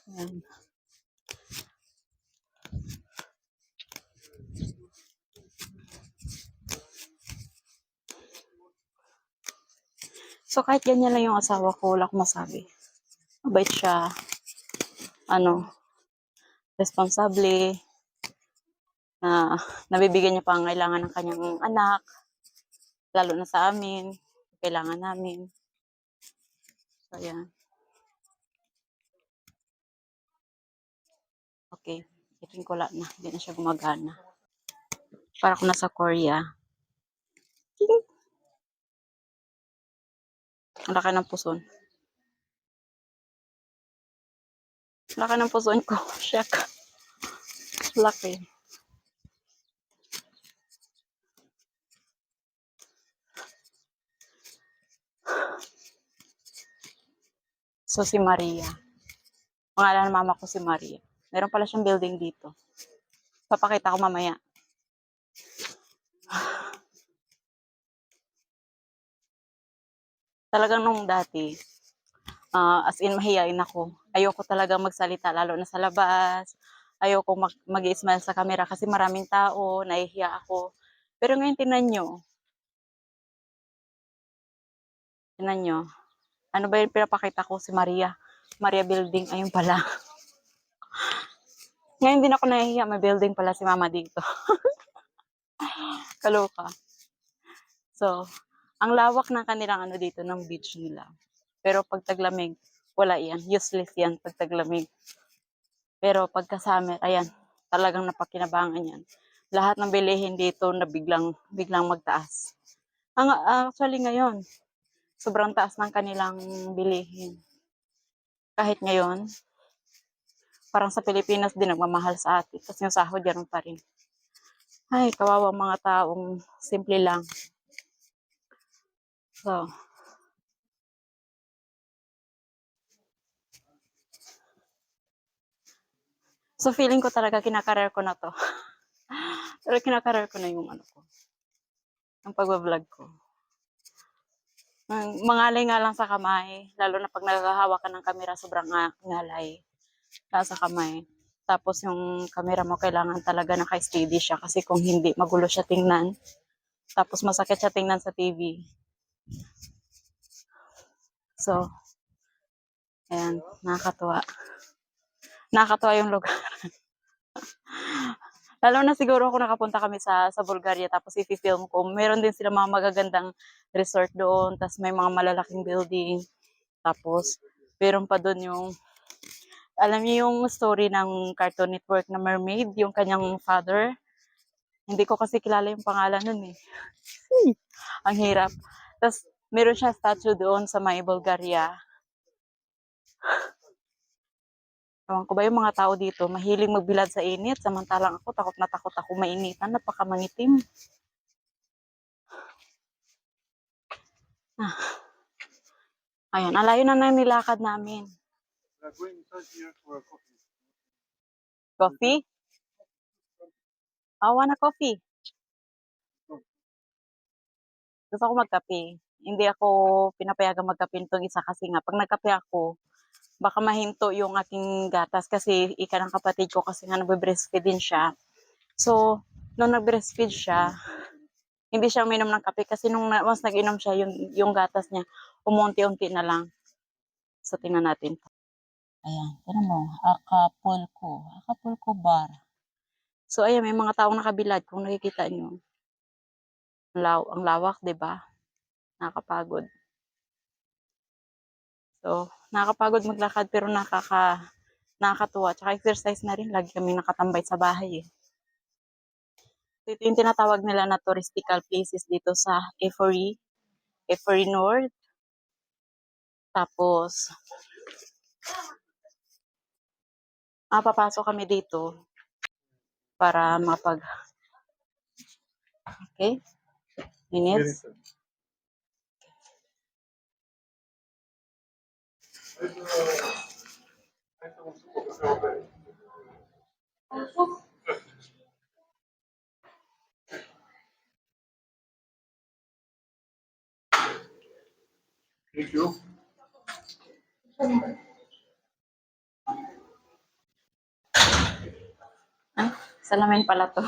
Ayan. So, kahit ganyan lang yung asawa ko, wala akong masabi. Mabait siya. Responsable. Na nabibigyan niya pa ang kailangan ng kanyang anak. Lalo na sa amin. Kailangan namin. So, ayan. Okay. Itin ko lang na. Hindi na siya gumagana. Para ako nasa Korea. Ang laki ng puson. Laki ng puson ko. Shuck. Laki. So, si Maria. Pangalan ng mama ko si Maria. Meron pala siyang building dito. Papakita ko mamaya. Talagang nung dati, as in mahihain ako. Ayoko talaga magsalita, lalo na sa labas. Ayoko mag-smile sa camera kasi maraming tao, nahihiya ako. Pero ngayon, tinan nyo, ano ba yung pinapakita ko si Maria? Maria Building, ayun pala. Ngayon din ako nahihiya, may building pala si mama dito. Kaloka. So, ang lawak ng kanilang dito, ng beach nila. Pero pag taglamig, wala yan. Useless yan pag taglamig. Pero pagka summer, ayan, talagang napakinabangan yan. Lahat ng bilihin dito na biglang magtaas. Actually ngayon, sobrang taas ng kanilang bilihin. Kahit ngayon, parang sa Pilipinas din nagmamahal sa atin. Tapos yung sahod, ganun pa rin. Ay, kawawa mga taong simple lang. So feeling ko talaga kinakareer ko na to. Pero kinakareer ko na yung yung pagbablog ko. Mangalay nga lang sa kamay, lalo na pag naghahawa ka ng camera, sobrang ngalay sa kamay. Tapos yung camera mo kailangan talaga naka-steady siya kasi kung hindi, magulo siya tingnan. Tapos masakit siya tingnan sa TV. So, ayan, nakakatuwa. Nakakatuwa yung lugar. Lalo na siguro kung nakapunta kami sa Bulgaria tapos i-film ko. Meron din sila mga magagandang resort doon, tapos may mga malalaking building. Tapos, meron pa doon yung, alam niyo yung story ng Cartoon Network na Mermaid, yung kanyang father. Hindi ko kasi kilala yung pangalan nun eh. Ang hirap. Tapos, meron siya statue doon sa may Bulgaria. Ewan ko ba yung mga tao dito, mahilig magbilad sa init, samantalang ako, takot na takot ako mainitan, napakamangitim. Ayan, alayo na nilakad namin. We are going inside here for a coffee. Coffee? I want a coffee. Gusto ko magkape. Hindi ako pinapayagang magkape nitong isa kasi nga, pag nagkape ako, baka mahinto yung aking gatas kasi ika ng kapatid ko kasi nga nagbe-breastfeed din siya. So, nung nag-breastfeed siya, hindi siya uminom ng kape kasi nung once nag-inom siya, yung gatas niya, umunti-unti na lang. So, tingnan natin. Ayan, tingnan mo, Acapulco bar. So, ayan, may mga taong nakabilad kung nakikita nyo. Ang lawak, 'di ba? Nakakapagod. So, nakakapagod maglakad pero nakakatuwa. Tsaka exercise na rin. Lagi kami nakatambay sa bahay eh. So, ito yung tinatawag nila na touristical places dito sa Euphoria. Euphoria North. Tapos, papasok kami dito para okay? Minutes. Thank you. Salamin pala to.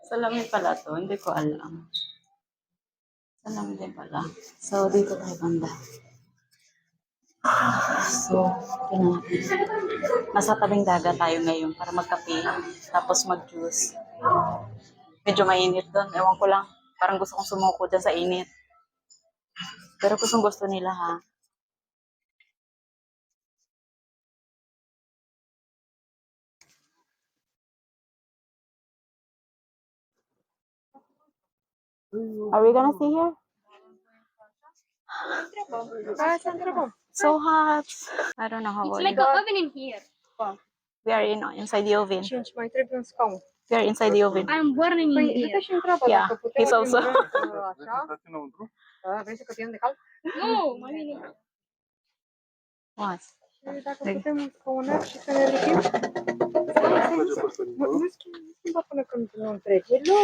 Salamin pala to. Hindi ko alam. Salamin din pala. So, dito tayo banda. So, tingnan natin. Nasa tabing dagat tayo ngayon para magkape. Tapos mag-juice. Medyo mainit doon. Ewan ko lang. Parang gusto kong sumuko dyan sa init. Pero kusong gusto nila ha. Are we gonna see here? So hot. I don't know how It's old like you an are. oven in here. We are inside the oven. Change my trip and scum. We are inside the oven. I'm burning in here. Yeah, he's also. Vrei să căpiem de cal? No, my mini. What? Și dacă putem scaunat și să ne lipim? Nu schimba până când nu întrege. Nu!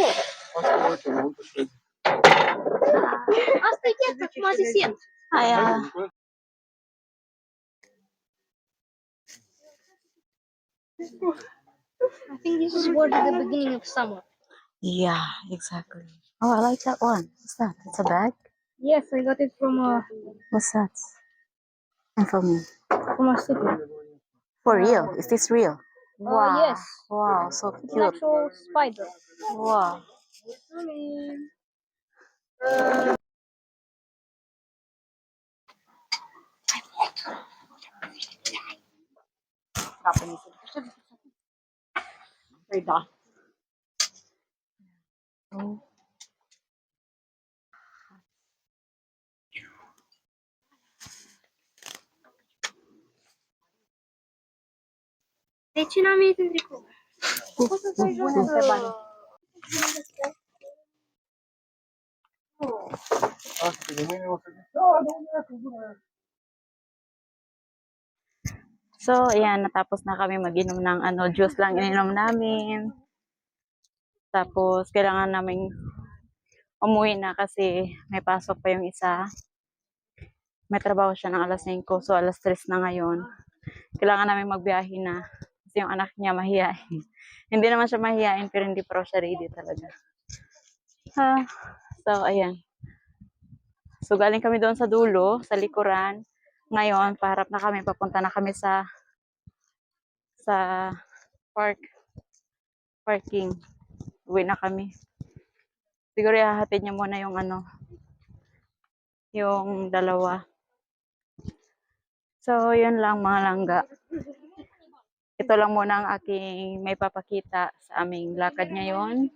Asta e chiar cum a zis el. Hi, I think this is what the beginning of summer. yeah, exactly. Oh, I like that one. What's that? It's a bag? Yes, I got it from What's that? And for me. a city. For real? Is this real? Wow. Yes. Wow, so An cute. actual spider. Wow. Rida. Oh. De ce n-am venit în tricou? Bună întrebare. So, ayan, natapos na kami mag-inom ng juice lang ininom namin. Tapos, kailangan namin umuwi na kasi may pasok pa yung isa. May trabaho siya ng alas 5, so alas 3 na ngayon. Kailangan namin magbiyahe na kasi yung anak niya mahihain. Hindi naman siya mahihain pero hindi pa siya ready talaga. So, ayan. So, galing kami doon sa dulo, sa likuran. Ngayon, paharap na kami, papunta na kami sa parking. Uwi na kami. Siguro ihahatid niya muna yung yung dalawa. So, yun lang mga langga. Ito lang muna ang aking may papakita sa aming lakad ngayon.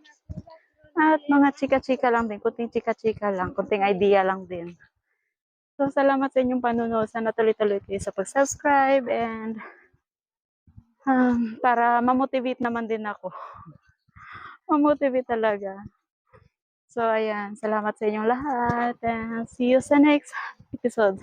At mga chika-chika lang din, kunting chika-chika lang, kunting idea lang din. So, salamat sa inyong panunood. Sana tuloy-tuloy kayo sa pag-subscribe and para mamotivate naman din ako. Mamotivate talaga. So, ayan. Salamat sa inyong lahat and see you sa next episode.